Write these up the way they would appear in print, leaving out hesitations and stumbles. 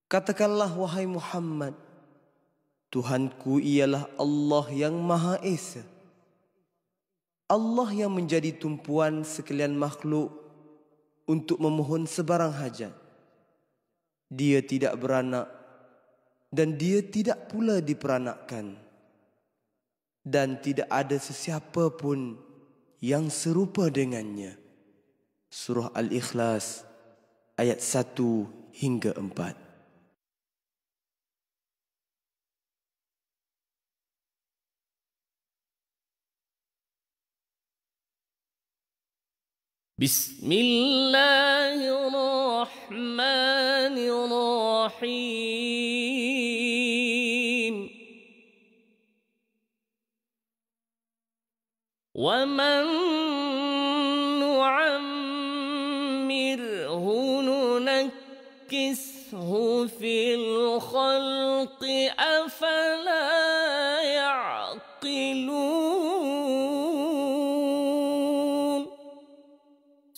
Katakanlah wahai Muhammad, Tuhanku ialah Allah yang Maha Esa. Allah yang menjadi tumpuan sekalian makhluk untuk memohon sebarang hajat. Dia tidak beranak dan dia tidak pula diperanakkan. Dan tidak ada sesiapa pun yang serupa dengannya. Surah Al-Ikhlas ayat 1 hingga 4. Bismillahirrahmanirrahim. Wa man nu'ammirhu nunakkishu fil khalqi afala ya'qilun.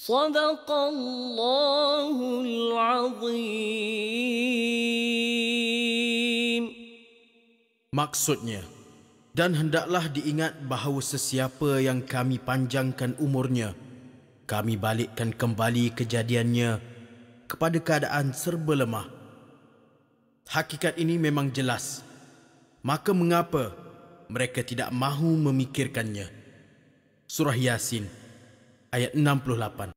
Sadaqallahul azim. Maksudnya, dan hendaklah diingat bahawa sesiapa yang kami panjangkan umurnya, kami balikkan kembali kejadiannya kepada keadaan serba lemah. Hakikat ini memang jelas. Maka mengapa mereka tidak mahu memikirkannya? Surah Yasin ayat 68.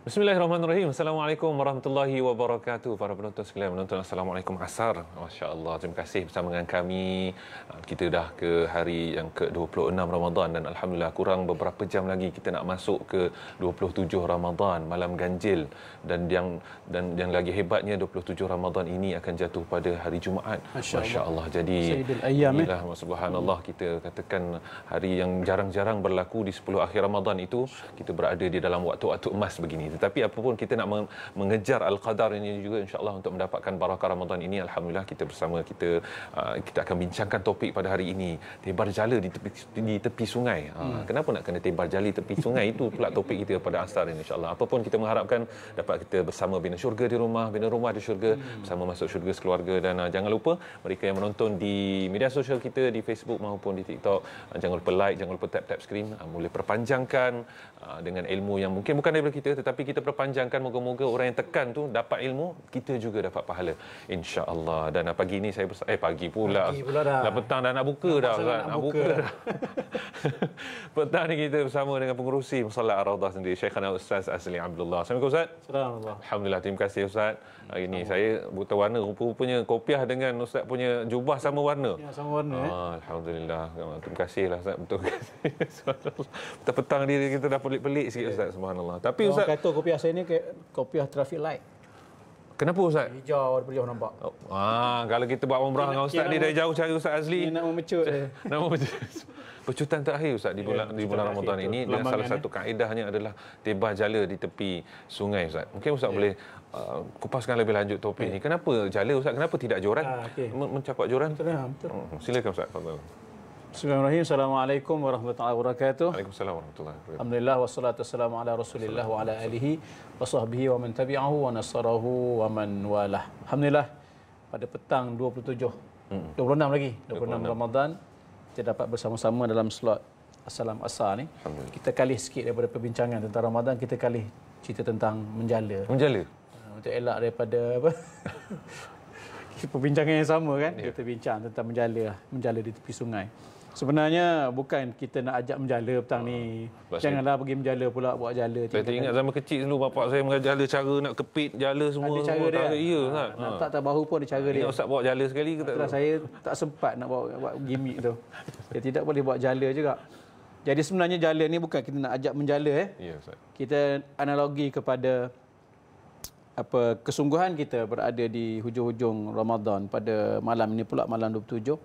Bismillahirrahmanirrahim. Assalamualaikum warahmatullahi wabarakatuh. Para penonton sekalian menonton, Assalamualaikum asar. Masya-Allah, terima kasih bersama dengan kami. Kita dah ke hari yang ke-26 Ramadan dan alhamdulillah kurang beberapa jam lagi kita nak masuk ke 27 Ramadan, malam ganjil, dan yang lagi hebatnya 27 Ramadan ini akan jatuh pada hari Jumaat. Masya-Allah. Jadi inilah subhanallah, kita katakan hari yang jarang-jarang berlaku di 10 akhir Ramadan itu, kita berada di dalam waktu-waktu emas begini. Tetapi apapun kita nak mengejar Al-Qadar ini juga insya-Allah untuk mendapatkan barakah Ramadan ini. Alhamdulillah kita bersama kita akan bincangkan topik pada hari ini, tebar jala di tepi sungai. Kenapa nak kena tebar jala di tepi sungai? Itu pula topik kita pada asar ini insya-Allah. Apapun kita mengharapkan dapat kita bersama bina syurga di rumah, bina rumah di syurga, bersama masuk syurga sekeluarga. Dan jangan lupa mereka yang menonton di media sosial kita di Facebook maupun di TikTok, jangan lupa like, jangan lupa tap skrin, boleh perpanjangkan dengan ilmu yang mungkin bukan daripada kita, tetapi kita perpanjangkan, moga-moga orang yang tekan tu dapat ilmu, kita juga dapat pahala insya-Allah. Dan pagi ni saya pagi pula dah petang dah nak buka dah Ustaz, nak buka dah. Petang ni kita bersama dengan pengurusi Musalla Ar-Raudhah sendiri, Syekhana Ustaz Azli Abdullah. Assalamualaikum Ustaz. Assalamualaikum. Alhamdulillah, terima kasih Ustaz. Hari ni saya buta warna, rupa-rupanya kopiah dengan Ustaz punya jubah sama warna. Ya, sama warna. Alhamdulillah. Terima kasihlah Ustaz, betul. Petang ni kita dah pelik-pelik sikit Ustaz, subhanallah. Tapi Ustaz kata kopiah saya ni kopiah traffic light. Kenapa Ustaz? Hijau daripada jauh nampak. Kalau kita buat umrah dengan Ustaz ni dari jauh cari Ustaz Azli. Ini nak memecut. Nak memecut. Pecutan terakhir Ustaz di bulan Ramadan ini, dan salah satu kaedahnya adalah tebar jala di tepi sungai Ustaz. Mungkin Ustaz boleh kupaskan lebih lanjut topik ni. Kenapa jala Ustaz? Kenapa tidak joran? Mencapak joran? Betul. Silakan Ustaz. Fadhal. Bismillahirrahmanirrahim. Assalamualaikum warahmatullahi wabarakatuh. Waalaikumsalam warahmatullahi wabarakatuh. Alhamdulillah wassalatu wassalamu ala Rasulillah wa ala alihi wa sahbihi wa man tabi'ahu wa nasarahu wa man walah. Alhamdulillah pada petang 26 lagi 26 Ramadan kita dapat bersama-sama dalam slot Assalam Asar ni. Kita kali sikit daripada perbincangan tentang Ramadan, kita kali cerita tentang menjala. Menjala. Untuk elak daripada apa? Perbincangan yang sama kan? Ya. Kita bincang tentang menjala di tepi sungai. Sebenarnya bukan kita nak ajak menjala petang ni. Janganlah pergi menjala pula, buat jala. Saya teringat zaman kecil dulu bapak saya mengajar cara nak kepit jala semua. Ada cara dia. Ya Ustaz. Tak bahu pun ada cara dia. Ustaz bawa jala sekali ke tak? Saya tak sempat nak buat gimmick tu. Dia tidak boleh buat jala juga. Jadi sebenarnya jala ni bukan kita nak ajak menjala Ya Ustaz. Kita analogi kepada kesungguhan kita berada di hujung-hujung Ramadan pada malam ini pula, malam 27.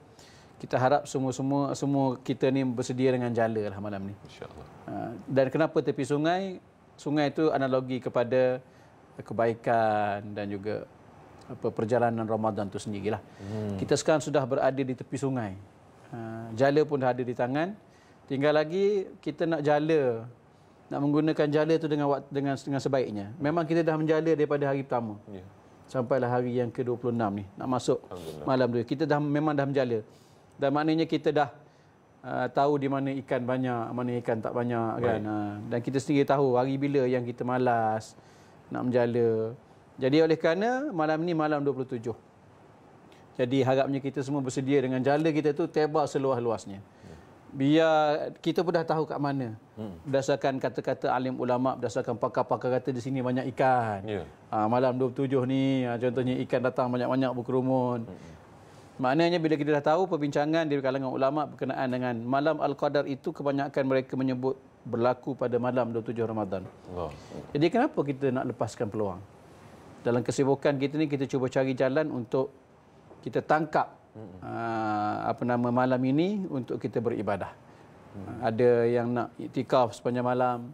Kita harap semua kita ni bersedia dengan jala lah malam ni. InsyaAllah. Dan kenapa tepi sungai? Sungai itu analogi kepada kebaikan dan juga perjalanan Ramadan itu sendirilah. Kita sekarang sudah berada di tepi sungai. Jala pun dah ada di tangan. Tinggal lagi kita nak jala, nak menggunakan jala itu dengan sebaiknya. Memang kita dah menjala daripada hari pertama. Sampailah hari yang ke-26 ni, nak masuk malam tu. Kita memang dah menjala. Dan maknanya kita dah tahu di mana ikan banyak, mana ikan tak banyak kan. Dan kita sendiri tahu hari bila yang kita malas nak menjala. Jadi oleh kerana malam ni malam 27. Jadi harapnya kita semua bersedia dengan jala kita tu tebar seluas-luasnya. Biar kita pun dah tahu kat mana. Berdasarkan kata-kata alim ulama, berdasarkan pakar-pakar kata di sini banyak ikan. Malam 27 ni contohnya ikan datang banyak-banyak berkerumun. Maknanya bila kita dah tahu perbincangan di kalangan ulama berkenaan dengan malam Al-Qadar itu, kebanyakan mereka menyebut berlaku pada malam 27 Ramadan. Jadi kenapa kita nak lepaskan peluang? Dalam kesibukan kita ni, kita cuba cari jalan untuk kita tangkap malam ini untuk kita beribadah. Ada yang nak iktikaf sepanjang malam,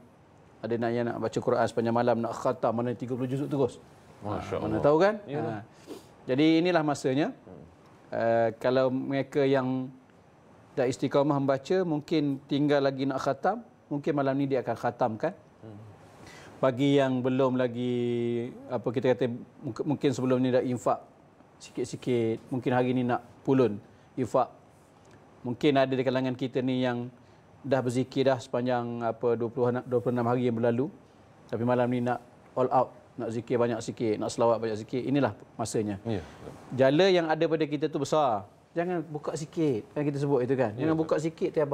ada yang nak baca Quran sepanjang malam, nak khatam mana 30 juzuk terus. Mana tahu kan? Jadi inilah masanya. Kalau mereka yang dah istiqamah membaca, mungkin tinggal lagi nak khatam, mungkin malam ni dia akan khatamkan. Bagi yang belum lagi, kita kata mungkin sebelum ni dah infak sikit-sikit, mungkin hari ni nak pulun infak. Mungkin ada di kalangan kita ni yang dah berzikir dah sepanjang 26 hari yang berlalu, tapi malam ni nak all out, nak zikir banyak sikit, nak selawat banyak sikit. Inilah masanya. Jala yang ada pada kita tu besar. Jangan buka sikit, kan kita sebut itu kan. Jangan buka sikit tiap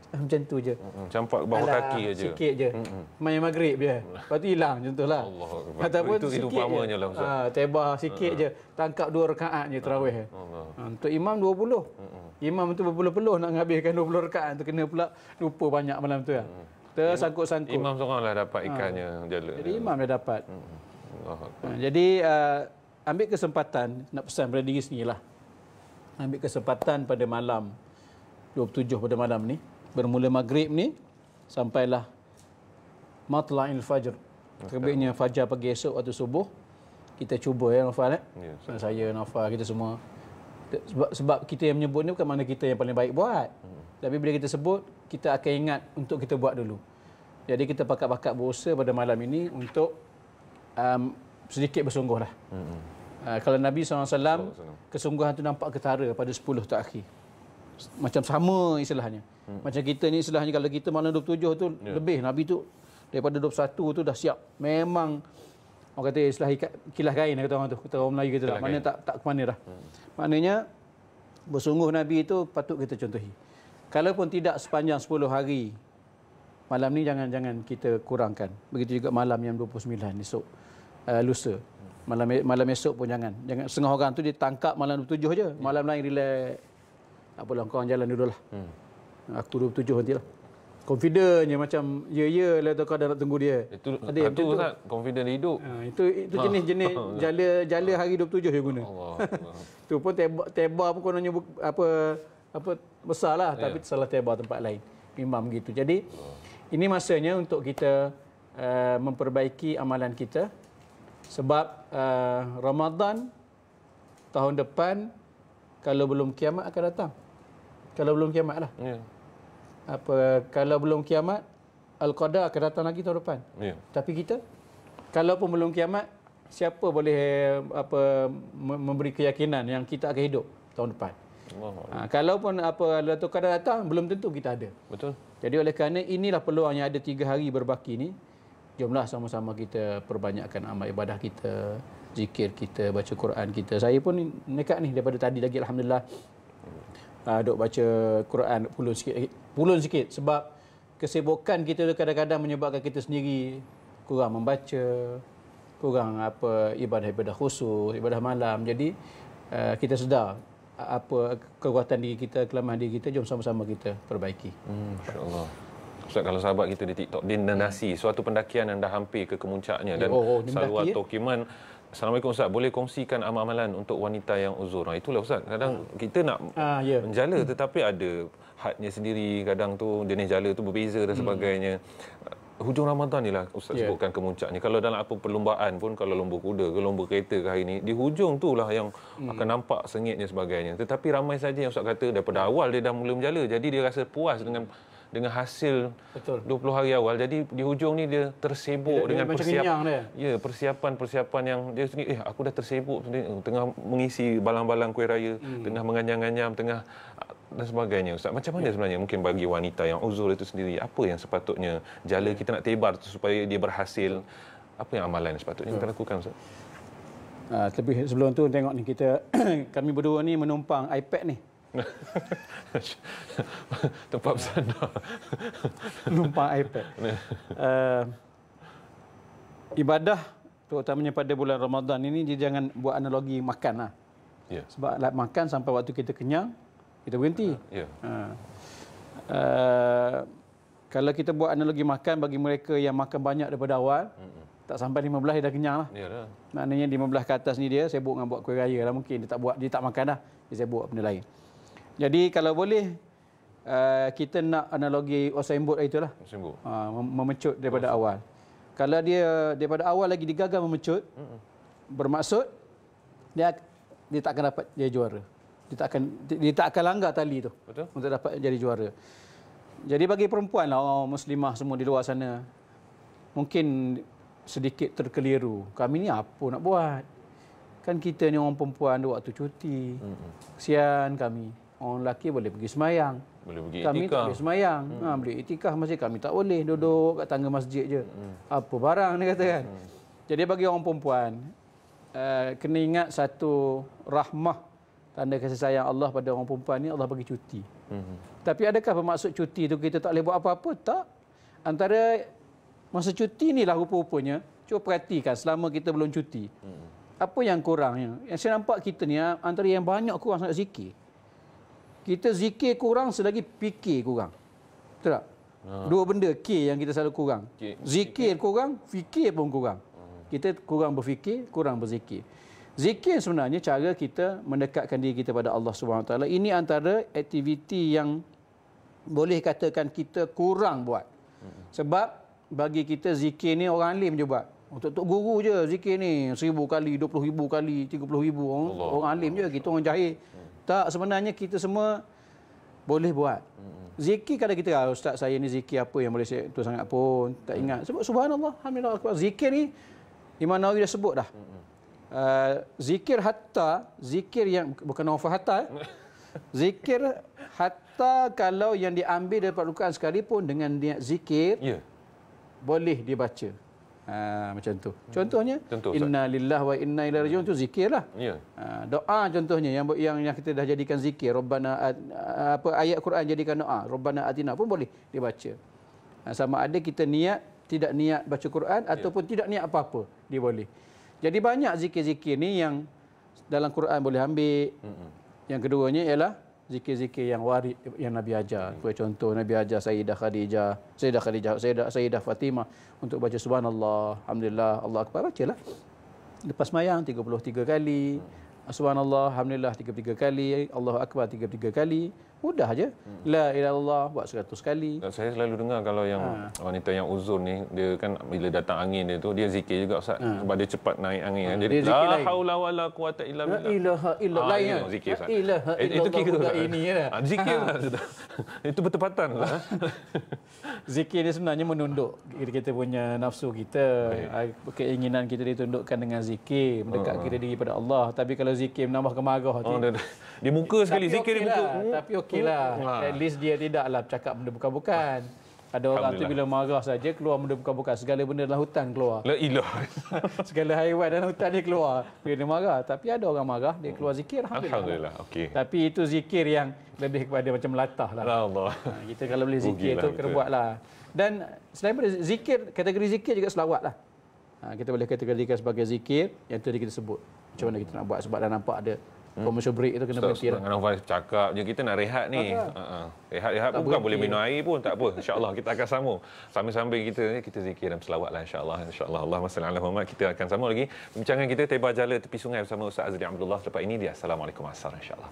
macam tu je. Campak bawah kaki aja. Sikit je. Main maghrib je. Lepas tu hilang contohlah. Ataupun itu umpamanya lah Ustaz. Tebah sikit je. Tangkap 2 rakaat je tarawih. Untuk imam 20. Imam tu berpeluh-peluh nak habiskan 20 rakaat tu, kena pula lupa banyak malam tu kan. Tersangkut-sangkut. Imam seoranglah dapat ikannya jala. Jadi imam dah dapat. Jadi ambil kesempatan, nak pesan pada diri sendirilah. Ambil kesempatan pada malam 27 pada malam ni, bermula maghrib ni sampailah matla'il fajr, terbitnya fajar pagi esok waktu subuh. Kita cuba Nafal saya, Nafal, kita semua. Sebab kita yang menyebut ni bukan mana kita yang paling baik buat. Tapi bila kita sebut, kita akan ingat untuk kita buat dulu. Jadi kita pakat-pakat berusaha pada malam ini untuk sedikit bersungguh lah. Kalau Nabi SAW, kesungguhan tu nampak ketara pada 10 terakhir. Macam sama istilahnya. Macam kita ni istilahnya, kalau kita malam 27 tu lebih, Nabi tu daripada 21 tu dah siap. Memang orang kata istilah kilas kain kata orang tu, kata orang Melayu kita dah. Maknanya tak ke mana dah. Maknanya bersungguh Nabi itu patut kita contohi. Kalaupun tidak sepanjang 10 hari, malam ni jangan kita kurangkan. Begitu juga malam yang 29 esok, lusa. Malam esok pun jangan. Setengah orang tu dia tangkap malam 27 je. Malam lain relax. Apalah, kau jalan dulu lah. Aku 27 nantilah. Confident je macam ya lah, kau dah nak tunggu dia. Itu ada yang tu Ustaz, confident hidup. Itu jenis-jenis jala hari 27 je guna. Tu pun teba pun kononnya apa besarlah, tapi salah teba tempat lain. Memang begitu. Jadi ini masanya untuk kita memperbaiki amalan kita. Sebab Ramadan tahun depan, kalau belum kiamat akan datang. Kalau belum kiamat lah. Kalau belum kiamat, Al-Qadar akan datang lagi tahun depan. Tapi kita, kalaupun belum kiamat, siapa boleh memberi keyakinan yang kita akan hidup tahun depan? Kalaupun Lailatul Qadar datang, belum tentu kita ada. Betul. Jadi oleh kerana inilah peluang yang ada 3 hari berbaki ni. Jomlah sama-sama kita perbanyakkan amal ibadah kita, zikir kita, baca Quran kita. Saya pun nekat ni daripada tadi lagi, alhamdulillah. Duk baca Quran pulun sikit sebab kesibukan kita tu kadang-kadang menyebabkan kita sendiri kurang membaca, kurang ibadah-ibadah khusus, ibadah malam. Jadi kita sedar kekuatan diri kita, kelemahan diri kita, jom sama-sama kita perbaiki. Insya-Allah. Ustaz, kalau sahabat kita di TikTok, dia nasi suatu pendakian yang dah hampir ke kemuncaknya dan dia Salwa mendaki, Tokiman. Assalamualaikum Ustaz, boleh kongsikan amalan untuk wanita yang uzur? Itulah Ustaz, kadang kita nak menjala tetapi ada hadnya sendiri, kadang tu jenis jala tu berbeza dan sebagainya. Hujung Ramadan ni lah Ustaz sebutkan kemuncaknya. Kalau dalam apa perlombaan pun, kalau lomba kuda ke lomba kereta ke hari ni, di hujung tu lah yang akan nampak sengitnya sebagainya. Tetapi ramai saja yang Ustaz kata daripada awal dia dah mula menjala, jadi dia rasa puas dengan hasil 20 hari awal. Jadi di hujung ni dia tersibuk dengan persiapan yang dia sendiri, aku dah tersibuk tengah mengisi balang-balang kuih raya, tengah menganyam-anyam, tengah dan sebagainya. Ustaz, macam mana sebenarnya mungkin bagi wanita yang uzur itu sendiri, apa yang sepatutnya jala kita nak tebar supaya dia berhasil, apa yang amalan yang sepatutnya kita lakukan Ustaz? Lebih sebelum tu tengok ni kita kami berdua ni menumpang iPad ni. Tempat bersandar. Numpang iPad. Ibadah terutamanya pada bulan Ramadan ini, dia jangan buat analogi makan lah. Sebab makan sampai waktu kita kenyang, kita berhenti. Kalau kita buat analogi makan, bagi mereka yang makan banyak daripada awal, tak sampai 15 dia dah kenyang lah. Maknanya 15 ke atas ni dia sibuk dengan buat kuih raya lah mungkin. Dia tak makan dah, dia sibuk benda lain. Jadi kalau boleh, kita nak analogi Usain Bolt itulah. Memecut daripada awal. Kalau dia daripada awal lagi digagal memecut, bermaksud dia tak akan dapat jadi juara. Dia tak akan langgar tali tu. Betul? Untuk dapat jadi juara. Jadi bagi perempuan lah, muslimah semua di luar sana, mungkin sedikit terkeliru. Kami ni apa nak buat? Kan kita ni orang perempuan ada waktu cuti. Kesian kami. Orang lelaki boleh pergi semayang. Kami tak boleh semayang. Boleh itikaf masjid. Kami tak boleh duduk kat tangga masjid je. Apa barang dia kata kan. Jadi bagi orang perempuan, kena ingat satu rahmah, tanda kasih sayang Allah pada orang perempuan ni, Allah bagi cuti. Tapi adakah bermaksud cuti tu kita tak boleh buat apa-apa? Tak. Antara masa cuti ni lah rupa-rupanya, cuba perhatikan selama kita belum cuti. Apa yang kurangnya? Yang saya nampak kita ni, antara yang banyak kurang sangat zikir. Kita zikir kurang selagi fikir kurang. Betul tak? Dua benda K yang kita selalu kurang. Zikir kurang, fikir pun kurang. Kita kurang berfikir, kurang berzikir. Zikir sebenarnya cara kita mendekatkan diri kita pada Allah SWT. Ini antara aktiviti yang boleh katakan kita kurang buat. Sebab bagi kita zikir ni orang alim je buat. Untuk guru je zikir ni 1000 kali, 20,000 kali, 30,000 orang alim je, kita orang jahil. Tak, sebenarnya kita semua boleh buat. Zikir kalau kita, ustaz saya ni zikir apa yang boleh saya tu sangat pun tak ingat. Sebab subhanallah, alhamdulillah akbar. Zikir ni Imam Nawawi dah sebut dah. Zikir hatta, zikir yang bukan nawafal hatta. Zikir hatta kalau yang diambil daripada Al-Quran sekalipun dengan niat zikir, boleh dibaca. Macam tu. Contohnya, inna lillahi wa inna ilaihi rajiun, tu zikir lah. Doa contohnya yang kita dah jadikan zikir. Rabbana ayat Quran jadikan doa. Rabbana atina pun boleh dibaca. Sama ada kita niat, tidak niat baca Quran ataupun tidak niat apa-apa, dia boleh. Jadi banyak zikir-zikir ni yang dalam Quran boleh ambil. Yang keduanya ialah zikir-zikir yang warid yang Nabi ajar. Contoh Nabi ajar Sayyidah Fatimah untuk baca subhanallah, alhamdulillah, Allah akbar, bacalah. Lepas mayang 33 kali. Subhanallah, alhamdulillah 33 kali, Allahu akbar 33 kali. Mudah aja. La ilaha illallah buat 100 kali. Saya selalu dengar kalau yang wanita yang uzur ni, dia kan bila datang angin dia tu, dia zikir juga Ustaz. Sebab dia cepat naik angin. Jadi la haula wala quwata illa billah. La ilaha illallah. Zikir Ustaz. Itu kira ini ya. Zikir lah. Itu bertepatan lah. Zikir ni sebenarnya menunduk kita punya nafsu kita. Keinginan kita ditundukkan dengan zikir, mendekatkan diri pada Allah. Tapi kalau zikir menambah kemarah di muka sekali zikir di muka. Tapi okeylah. At least dia tidaklah cakap benda bukan-bukan. Ada orang tu bila marah saja keluar benda bukan-bukan. Segala benda dalam hutan keluar. La ilah. Segala haiwan dalam hutan dia keluar bila dia marah. Tapi ada orang marah dia keluar zikir, alhamdulillah. Okey. Tapi itu zikir yang lebih kepada macam melatah lah. Allah. Kita kalau boleh zikir tu kena buatlah. Dan selain daripada zikir, kategori zikir juga selawat lah. Kita boleh kategorikan sebagai zikir yang tadi kita sebut. Macam mana kita nak buat, sebab dah nampak ada commercial break itu kena berhenti lah. Dengan Novel cakap je kita nak rehat ni. Rehat-rehat pun bukan boleh minum air pun tak apa. InsyaAllah kita akan sambung. Sambil-sambil kita zikir dan selawat lah insyaAllah. InsyaAllah. Allahumma salli ala Muhammad. Kita akan sambung lagi bincangan kita Tebar Jala Tepi Sungai bersama Ustaz Azli Abdullah. Selepas ini dia Assalamualaikum Asar insyaAllah.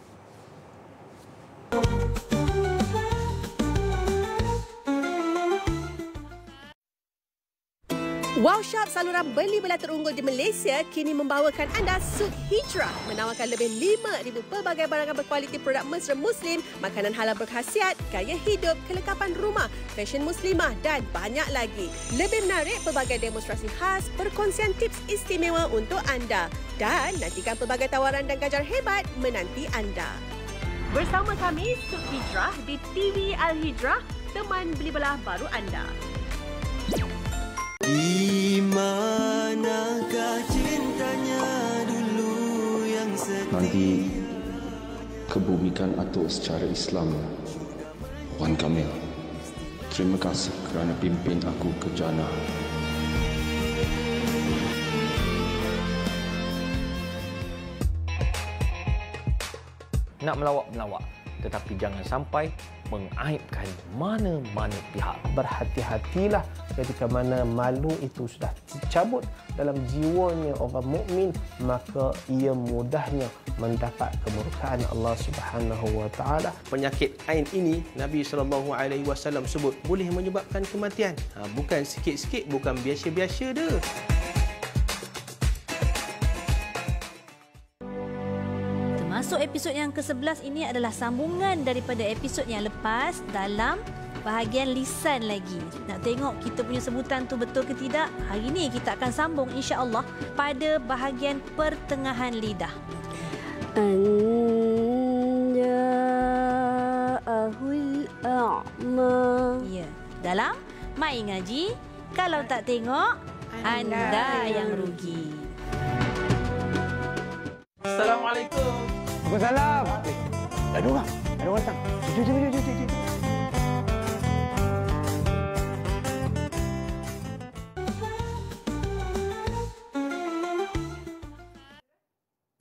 Wow Shop, saluran beli belah terunggul di Malaysia, kini membawakan anda Suk Hijrah, menawarkan lebih 5,000 pelbagai barangan berkualiti produk mesra Muslim, makanan halal berkhasiat, gaya hidup, kelengkapan rumah, fashion muslimah dan banyak lagi. Lebih menarik, pelbagai demonstrasi khas, perkongsian tips istimewa untuk anda dan nantikan pelbagai tawaran dan ganjar hebat menanti anda. Bersama kami, Suk Hijrah di TV Al-Hijrah, teman beli belah baru anda. Di manakah cintanya dulu yang setia? Nanti kebumikan atur secara Islam, Wan Kamil. Terima kasih kerana pimpin aku ke jannah. Nak melawak, tetapi jangan sampai mengaibkan mana-mana pihak. Berhati-hatilah ketika mana malu itu sudah dicabut dalam jiwanya orang mukmin, maka ia mudahnya mendapat kemurkaan Allah Subhanahu wa taala. Penyakit ain ini Nabi SAW sebut boleh menyebabkan kematian. Bukan sikit-sikit, bukan biasa-biasa dah. Masuk episod yang ke-11 ini adalah sambungan daripada episod yang lepas dalam bahagian lisan lagi. Nak tengok kita punya sebutan tu betul ke tidak? Hari ini kita akan sambung insya-Allah pada bahagian pertengahan lidah. Anja'ahul a'ma. Ya, dalam Mai Ngaji, kalau tak tengok anda yang rugi. Assalamualaikum. Waalaikumsalam. Ada orang datang. Jom.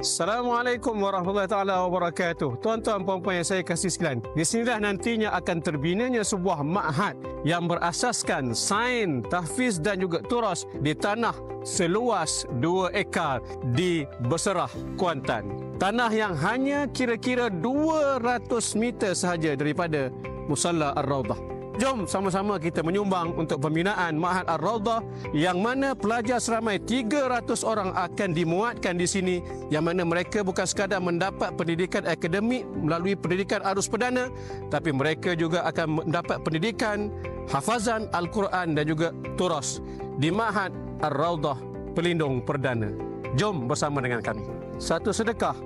Assalamualaikum warahmatullahi taala wabarakatuh. Tuan-tuan puan-puan yang saya kasih sekalian, di sinilah nantinya akan terbinanya sebuah ma'had yang berasaskan sains, tahfiz dan juga turas di tanah seluas 2 ekar di Beserah, Kuantan. Tanah yang hanya kira-kira 200 meter sahaja daripada Musalla Ar-Raudah. Jom sama-sama kita menyumbang untuk pembinaan Ma'had Ar-Raudah yang mana pelajar seramai 300 orang akan dimuatkan di sini, yang mana mereka bukan sekadar mendapat pendidikan akademik melalui pendidikan arus perdana, tapi mereka juga akan mendapat pendidikan hafazan Al-Quran dan juga turas di Ma'had Ar-Raudah Pelindung Perdana. Jom bersama dengan kami. Satu sedekah,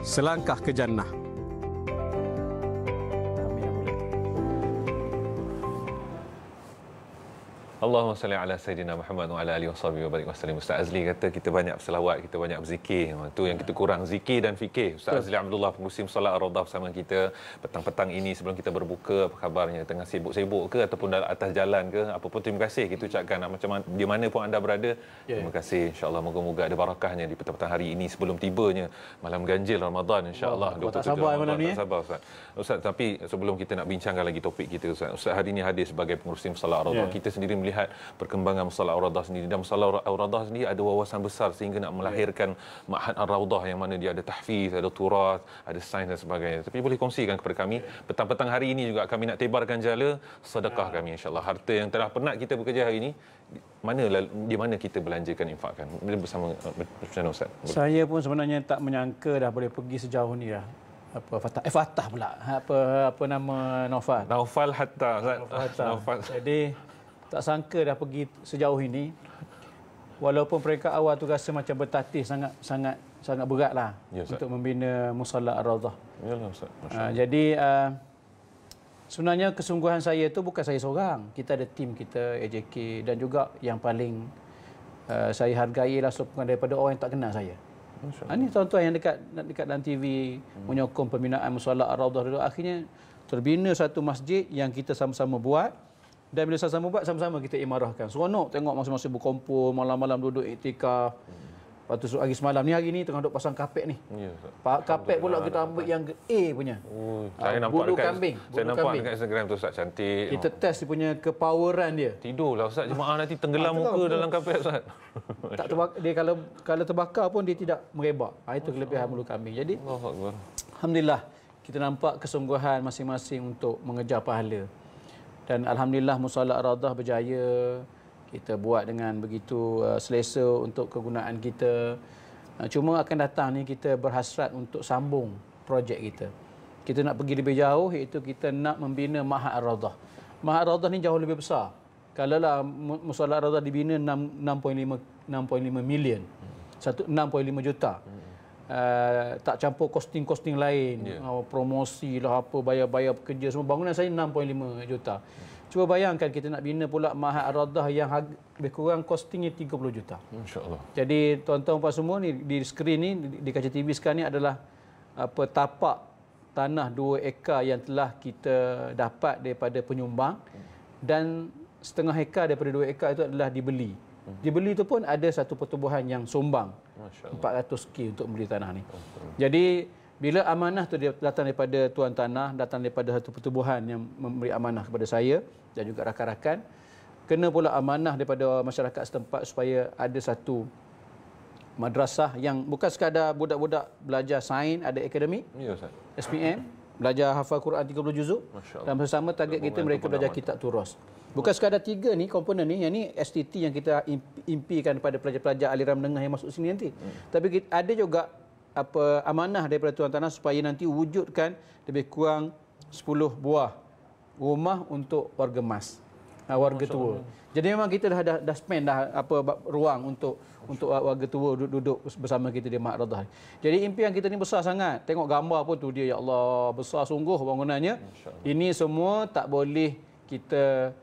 selangkah ke jannah. Allahumma salli ala Sayyidina Muhammad wa ala alihi wa barik wasallam. Ustaz Azli kata kita banyak berselawat, kita banyak berzikir. Itu yang kita kurang, zikir dan fikir. Ustaz Azli Abdullah, pengurusi Musalla Ar-Raudah bersama kita petang-petang ini sebelum kita berbuka. Apa khabarnya? Tengah sibuk-sibuk ke ataupun atas jalan ke? Apapun terima kasih kita ucapkan macam mana, di mana pun anda berada. Terima kasih. InsyaAllah moga-moga ada barakahnya di petang-petang hari ini sebelum tibanya malam ganjil Ramadan insya-Allah. Tak sabar malam ni. Tak sabar Ustaz. Ustaz, tapi sebelum kita nak bincangkan lagi topik kita Ustaz. Ustaz hari ini hadir sebagai pengurusi Musalla Ar-Raudah. Kita sendiri melihat perkembangan Musalla Ar-Raudah sendiri, dan Musalla Ar-Raudah sendiri ada wawasan besar sehingga nak melahirkan Ma'had Ar-Raudah yang mana dia ada tahfiz, ada turas, ada sains dan sebagainya. Tapi boleh kongsikan kepada kami petang-petang hari ini juga kami nak tebarkan jala sedekah kami insya-Allah. Harta yang telah penat kita bekerja hari ini, di mana kita belanjakan, infakkan bersama Ustaz. Saya pun sebenarnya tak menyangka dah boleh pergi sejauh ni dah. Fatah pula. Apa nama Naufal? Naufal Hatta. Naufal. Jadi tak sangka dah pergi sejauh ini. Walaupun peringkat awal tu rasa macam bertatih sangat beratlah untuk membina Musalla Ar-Raudah. Yalah Ustaz. Jadi sebenarnya kesungguhan saya tu bukan saya seorang. Kita ada tim kita AJK, dan juga yang paling saya hargai lah sokongan daripada orang yang tak kenal saya. Ini tuan-tuan yang dekat dalam TV menyokong pembinaan Musalla Ar-Raudah dulu. Akhirnya terbina satu masjid yang kita sama-sama buat, dan bila sama-sama buat, sama-sama kita imarahkan. Seronok tengok masa-masa berkumpul malam-malam duduk iktikaf. Lepas tu hari semalam ni, hari ni tengah duk pasang kapek ni. Ya. Kapek pula kita ambil yang A punya. Saya nampak bulu dekat kambing. Saya nampak dekat Instagram tu Ustaz, cantik. Kita test dia punya kepoweran dia. Tidurlah Ustaz, jemaah nanti tenggelam muka dalam kapek Ustaz. Tak terbakar, dia kalau terbakar pun dia tidak merebak. Itu kelebihan bulu kambing. Jadi alhamdulillah kita nampak kesungguhan masing-masing untuk mengejar pahala. Dan alhamdulillah Musalla Ar-Raudhah berjaya. Kita buat dengan begitu selesa untuk kegunaan kita. Cuma akan datang ni kita berhasrat untuk sambung projek kita. Kita nak pergi lebih jauh, iaitu kita nak membina Ma'had Ar-Raudhah. Ma'had Ar-Raudhah ni jauh lebih besar. Kalau lah Musalla Ar-Raudhah dibina 6.5 million. 6.5 juta. Tak campur kosting-kosting lain. Promosi lah apa, bayar-bayar pekerja semua. Bangunan saya 6.5 juta. Cuba bayangkan kita nak bina pula Ma'had Ar-Raudhah yang lebih kurang kostingnya 30 juta. Insya-Allah. Jadi tuan-tuan puan semua ni di skrin ni di kaca TV sekarang ni adalah tapak tanah 2 ekar yang telah kita dapat daripada penyumbang, dan setengah ekar daripada 2 ekar itu adalah dibeli. Dibeli itu pun ada satu pertubuhan yang sumbang 400k untuk membeli tanah ni. Jadi bila amanah tu datang daripada tuan tanah, datang daripada satu pertubuhan yang memberi amanah kepada saya dan juga rakan-rakan, kena pula amanah daripada masyarakat setempat supaya ada satu madrasah yang bukan sekadar budak-budak belajar sains, ada akademik, ya, Ustaz. SPM, belajar hafal Quran 30 juzuk, dan bersama target kita mereka belajar kitab Turas. Bukan sekadar 3 ni komponen ni, yang ni STT yang kita impikan kepada pelajar-pelajar aliran menengah yang masuk sini nanti. Tapi ada juga amanah daripada tuan tanah supaya nanti wujudkan lebih kurang 10 buah rumah untuk warga emas, warga tua. Jadi memang kita dah spend ruang untuk warga tua duduk bersama kita di Ma'had Ar-Raudhah. Jadi impian kita ni besar sangat. Tengok gambar pun tu dia, ya Allah, besar sungguh bangunannya. Ini semua tak boleh kita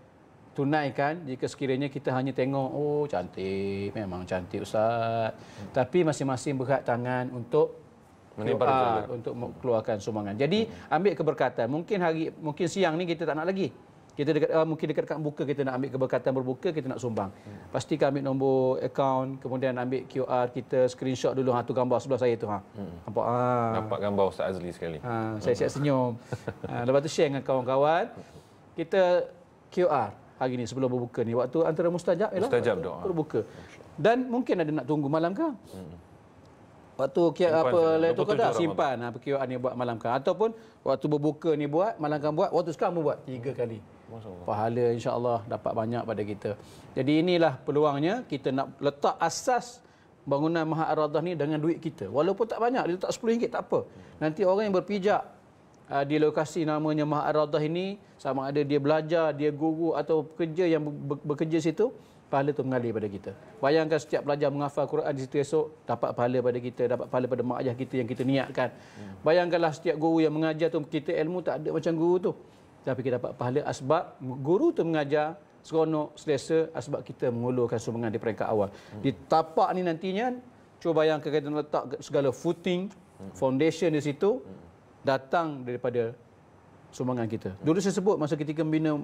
tunaikan jika sekiranya kita hanya tengok, oh cantik, memang cantik Ustaz. Tapi masing-masing berhak tangan untuk keluarkan sumbangan. Jadi ambil keberkatan. Mungkin siang ni kita tak nak lagi. Kita mungkin dekat buka kita nak ambil keberkatan berbuka, kita nak sumbang. Pastikan ambil nombor akaun, kemudian ambil QR, kita screenshot dulu tu gambar sebelah saya tu Nampak nampak gambar Ustaz Azli sekali. Saya siap senyum. Lepas tu share dengan kawan-kawan. Kita QR hari ni sebelum berbuka ni, waktu antara mustajab doa berbuka. Dan mungkin ada nak tunggu malam ke? Waktu simpan QR ni buat malam kan, ataupun waktu berbuka ni buat, malam kan buat, waktu sekarang buat 3 kali. Pahala insya-Allah dapat banyak pada kita. Jadi inilah peluangnya, kita nak letak asas bangunan Ma'had Ar-Raudhah ni dengan duit kita. Walaupun tak banyak, dia letak RM10 tak apa. Nanti orang yang berpijak di lokasi namanya Ma'had Ar-Raudhah ini, sama ada dia belajar, dia guru atau pekerja yang bekerja situ, pahala itu mengalir pada kita. Bayangkan setiap pelajar menghafal Quran di situ esok, dapat pahala pada kita, dapat pahala pada mak ayah kita yang kita niatkan. Bayangkanlah setiap guru yang mengajar tu, kita ilmu tak ada macam guru tu, tapi kita dapat pahala asbab guru tu mengajar seronok, selesa, asbab kita mengulurkan sumbangan di peringkat awal. Di tapak ni nantinya, cuba bayangkan kita letak segala footing, foundation di situ, datang daripada sumbangan kita. Dulu saya sebut masa ketika membina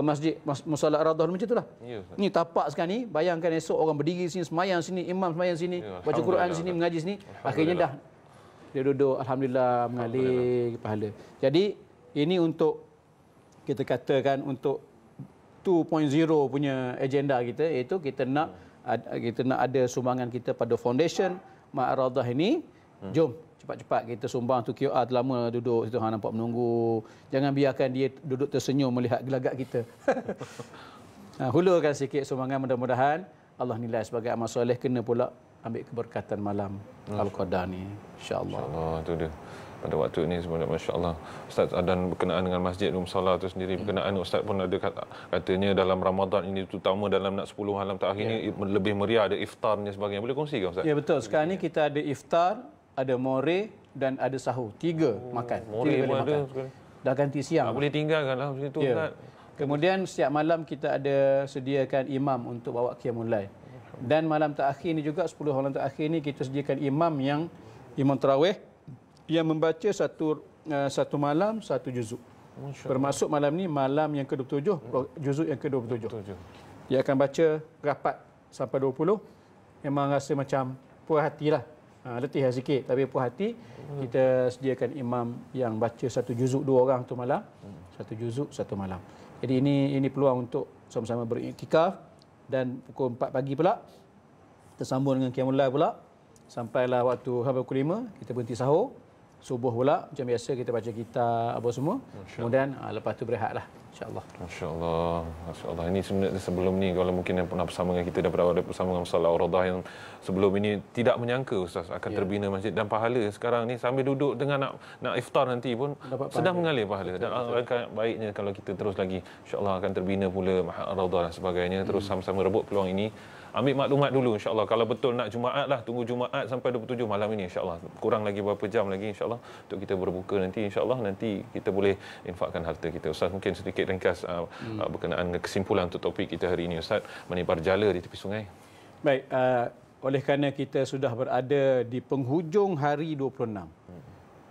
masjid Musalla Ar-Raudhah macam itulah. Ni tapak sekarang ni, bayangkan esok orang berdiri sini, semayang sini, imam semayang sini, baca Quran sini, mengaji sini, akhirnya dah dia duduk alhamdulillah mengalir pahala. Jadi ini untuk kita katakan untuk 2.0 punya agenda kita, iaitu kita nak ada sumbangan kita pada foundation Ma'had Ar-Raudhah ini. Jom cepat-cepat kita sumbang tu QR tu, lama duduk situ nampak menunggu. Jangan biarkan dia duduk tersenyum melihat gelagat kita. Hulurkan sikit sumbangan, mudah-mudahan Allah nilai sebagai amal soleh, kena pula ambil keberkatan malam Al-Qadar ni, insya-Allah. Insya-Allah, tu dia. Pada waktu ini sebenarnya masya-Allah Ustaz, dan berkenaan dengan Masjid Musalla tu sendiri, berkenaan Ustaz pun ada katanya dalam Ramadan ini, terutama dalam nak 10 malam terakhir ni lebih meriah, ada iftarnya sebagainya. Boleh kongsi ke Ustaz? Ya, betul. Sekarang ni kita ada iftar, ada more dan ada sahur. 3 makan. More 3 kali pun makan. Dah ganti siang. Tak boleh tinggalkanlah macam itu Ustaz. Kemudian setiap malam kita ada sediakan imam untuk bawa qiyamul lail. Dan malam terakhir ni juga, 10 malam terakhir ni kita sediakan imam tarawih yang membaca satu malam 1 juzuk. Bermaksud malam ni malam yang ke-27, juzuk yang ke-27. Dia akan baca rapat sampai 20, memang rasa macam puas hatilah. Letih sikit tapi puas hati. Kita sediakan imam yang baca satu juzuk 2 orang tu malam. Satu juzuk satu malam. Jadi ini peluang untuk sama-sama beriktikaf dan pukul 4 pagi pula tersambung dengan qiyamul lail pula sampailah waktu hampir pukul 5 kita berhenti sahur. Subuh pula macam biasa kita baca kitab apa semua. Kemudian lepas tu berehatlah insya-Allah. Masya-Allah. Masya-Allah. Ini sebenarnya sebelum ni kalau mungkin yang pernah bersama dengan kita daripada awal bersama dengan Salat Ar-Radah yang sebelum ini tidak menyangka Ustaz akan terbina masjid dan pahala sekarang ni sambil duduk dengan nak iftar nanti pun sedang mengalir pahala. Dan alangkah baiknya kalau kita terus lagi insya-Allah akan terbina pula Ar-Radah dan sebagainya. Terus sama-sama rebut peluang ini. Ambil maklumat dulu insya-Allah. Kalau betul nak Jumaat lah, tunggu Jumaat sampai 27 malam ini insya-Allah. Kurang lagi berapa jam lagi insya-Allah untuk kita berbuka nanti insya-Allah nanti kita boleh infakkan harta kita. Ustaz mungkin sedikit ringkas berkenaan dengan kesimpulan untuk topik kita hari ini Ustaz, menibar jala di tepi sungai. Baik, oleh kerana kita sudah berada di penghujung hari 26.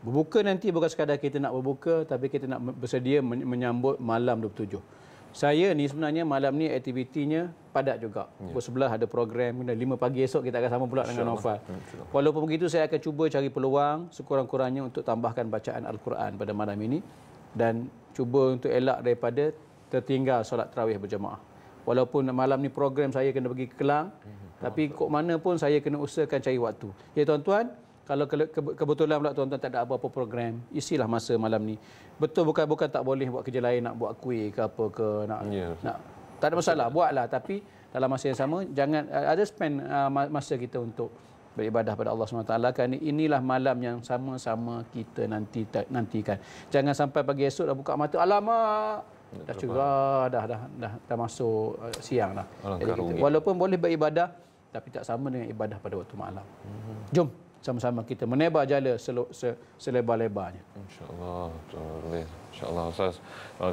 Berbuka nanti bukan sekadar kita nak berbuka tapi kita nak bersedia menyambut malam 27. Saya ni sebenarnya malam ni aktivitinya padat juga. Pukul 11 ada program, kemudian 5 pagi esok kita akan sama pula dengan Naufal. Walaupun begitu saya akan cuba cari peluang sekurang-kurangnya untuk tambahkan bacaan Al-Quran pada malam ini dan cuba untuk elak daripada tertinggal solat tarawih berjamaah. Walaupun malam ni program saya kena pergi ke Kelang, tapi kok mana pun saya kena usahakan cari waktu. Ya tuan-tuan, kalau kebetulan pula tuan-tuan tak ada apa-apa program, isilah masa malam ni. Betul bukan tak boleh buat kerja lain, nak buat kuih ke apa ke, nak tak ada masalah, buatlah, tapi dalam masa yang sama jangan ada spend masa kita untuk beribadah pada Allah SWT, kerana inilah malam yang sama-sama kita nantikan. Jangan sampai pagi esok dah buka mata, alamak dah cerah, dah masuk siang dah. Walaupun boleh beribadah tapi tak sama dengan ibadah pada waktu malam. Jom sama-sama kita menebar jala selebar-lebarnya. Insya-Allah. InsyaAllah Ustaz,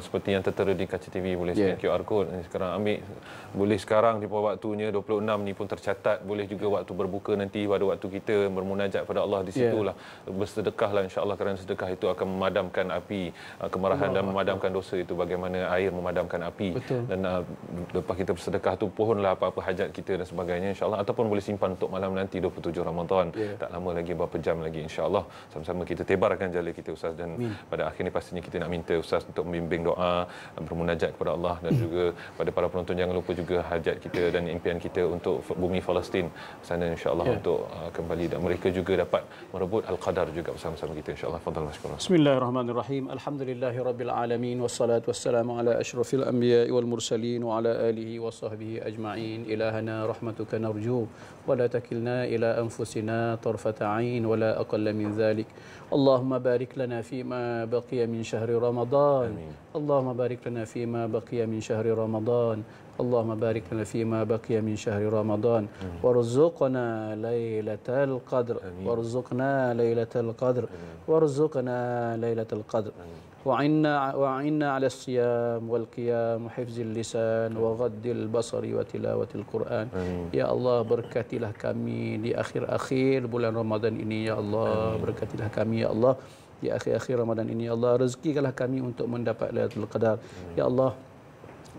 seperti yang tertera di kaca TV, boleh scan QR code sekarang, ambil boleh sekarang di waktunya 26 ni pun tercatat, boleh juga waktu berbuka nanti pada waktu kita bermunajat pada Allah di situlah bersedekahlah insya-Allah, kerana sedekah itu akan memadamkan api kemarahan dan memadamkan dosa itu bagaimana air memadamkan api. Dan lepas kita bersedekah tu pohonlah apa-apa hajat kita dan sebagainya insya-Allah, ataupun boleh simpan untuk malam nanti 27 Ramadan. Tak lama lagi, berapa jam lagi insya-Allah sama-sama kita tebarkan jala kita Ustaz, dan pada akhirnya pastinya kita nak minta Ustaz untuk membimbing doa, bermunajat kepada Allah, dan juga pada para penonton jangan lupa juga hajat kita dan impian kita untuk bumi Palestin sana insya-Allah untuk kembali, dan mereka juga dapat merebut al-qadar juga bersama-sama kita insya-Allah. Fadhal mashkurah. Bismillahirrahmanirrahim. Alhamdulillahirabbil alamin wassalatu wassalamu ala asyrafil anbiya'i wal mursalin wa ala alihi wa sahbihi ajma'in. Ilahana rahmatuka narju wa la takilna ila anfusina tarfata 'ain wa la aqalla min dhalik. Allahumma barik lana fima baqiya min syahri Ramadan. Allahumma barik lana fima baqiya min syahri Ramadan. Allahumma barik lana fima baqiya min syahri Ramadan. Warzuqna lailatal qadr. Warzuqna lailatal qadr. Warzuqna lailatal qadr. وعنا على الصيام والقيام وحفظ اللسان وغض البصر وتلاوة القرآن. يا الله berkatilah kami di akhir-akhir bulan Ramadan ini ya Allah. Berkatilah kami ya Allah di akhir-akhir Ramadan ini ya Allah. Rezekikanlah kami untuk mendapat Lailatul Qadar ya Allah.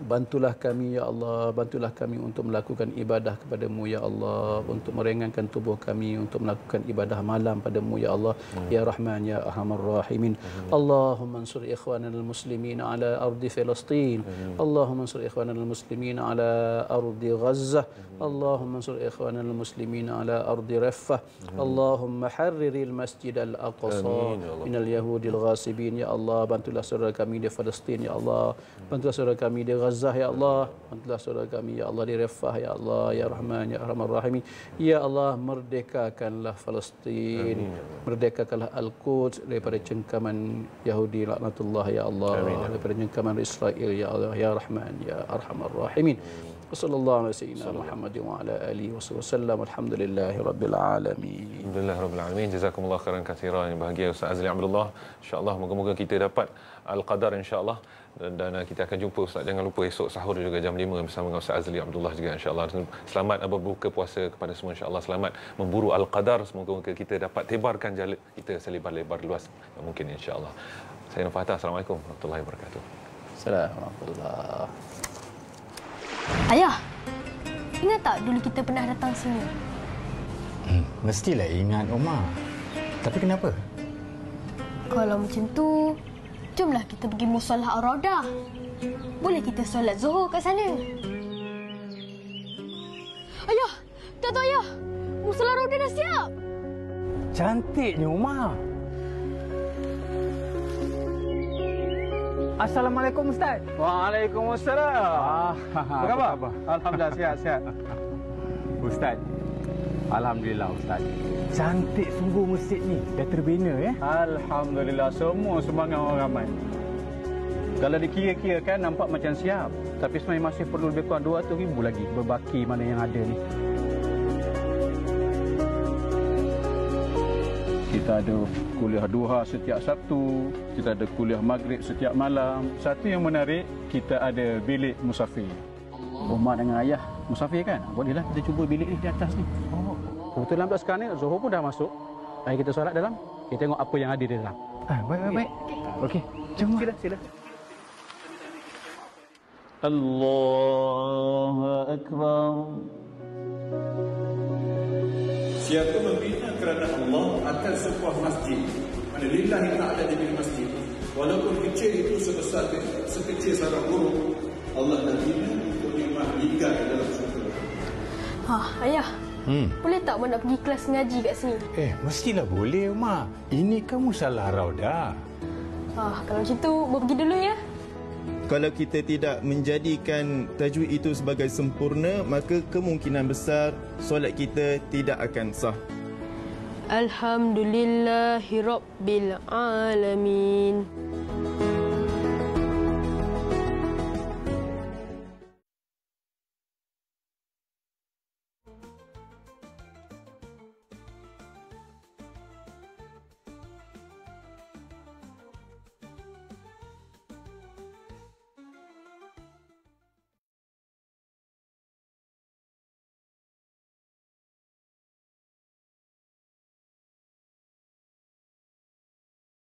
Bantulah kami ya Allah, bantulah kami untuk melakukan ibadah kepadamu ya Allah, untuk meringankan tubuh kami untuk melakukan ibadah malam padamu ya Allah. Ya Rahman ya Arhamar Rahimin. Allahumma ansur ikhwanana al-muslimin ala ardi Palestin. Allahumma ansur ikhwanana al-muslimin ala ardi Gaza. Allahumma ansur ikhwanana al-muslimin ala ardi Raffah. Allahumma harriril masjid al-aqsa min al-yahudil ghasibin ya Allah. Bantulah saudara kami di Palestin ya Allah, bantulah saudara kami di Gaza ya Allah, bantulah saudara kami ya Allah di Raffah ya Allah. Ya Rahman ya Arhamar Rahimin. Ya Allah, merdekakanlah Palestin, merdekakanlah Al-Quds daripada cengkaman Yahudi laknatullah ya Allah, daripada cengkaman Israel ya Allah. Ya Rahman ya Arhamar Rahimin. Wassallallahu ala sayyidina Muhammad wa ala alihi wasallam. Alhamdulillahirabbil alamin. Alhamdulillahirabbil alamin. Jazakumullah khairan katsiran. Bahagia Ustaz Azli Abdullah. Insya-Allah moga-moga kita dapat al-qadar insya-Allah. Dan kita akan jumpa Ustaz, jangan lupa esok sahur juga jam 5 bersama dengan Ustaz Azli Abdullah juga insya-Allah. Selamat berbuka puasa kepada semua insya-Allah. Selamat memburu al-qadar. Semoga kita dapat tebarkan jala kita selebar-lebar luas mungkin insya-Allah. Saya Nur Fatah. Assalamualaikum warahmatullahi wabarakatuh. Assalamualaikum warahmatullahi. Ayah, ingat tak dulu kita pernah datang sini? Mestilah ingat Umar. Tapi kenapa? Kalau macam tu, jomlah kita pergi musallah Ar-Raudah. Boleh kita solat Zuhur kat sana. Ayah! Tak tahu ayah! Musallah Ar-Raudah dah siap! Cantiknya Umar. Assalamualaikum Ustaz. Waalaikumsalam. Apa khabar? Alhamdulillah sihat. Ustaz. Alhamdulillah Ustaz. Cantik sungguh masjid ni. Dah terbina ya. Alhamdulillah, semua sumbangan orang ramai. Kalau dikira-kirakan nampak macam siap, tapi sebenarnya masih perlu lebih kurang 200,000 lagi berbaki mana yang ada ni. Kita ada kuliah duha setiap Sabtu, kita ada kuliah maghrib setiap malam. Satu yang menarik, kita ada bilik musafir. Umar dengan ayah musafir kan? Bolehlah kita cuba bilik ni di atas ni. Oh, kebetulan sekarang ni Zuhur pun dah masuk. Mari kita solat dalam. Kita tengok apa yang ada di dalam. Baik. Okey, jom. Sila. Allahu Akbar. Siapa membina kerana Allah akan sebuah masjid, mana lillahi ta'ala di masjid, walaupun kecil itu sekecil sarang burung, Allah dah bina untuk nikmat hingga ke dalam syurga. Ayah. Boleh tak Mak nak pergi kelas ngaji kat sini? Mestilah boleh Umar. Ini kan musallah Ar-Raudah. Kalau macam tu, Mak pergi dulu ya. Kalau kita tidak menjadikan tajwid itu sebagai sempurna, maka kemungkinan besar solat kita tidak akan sah. Alhamdulillahirabbil alamin.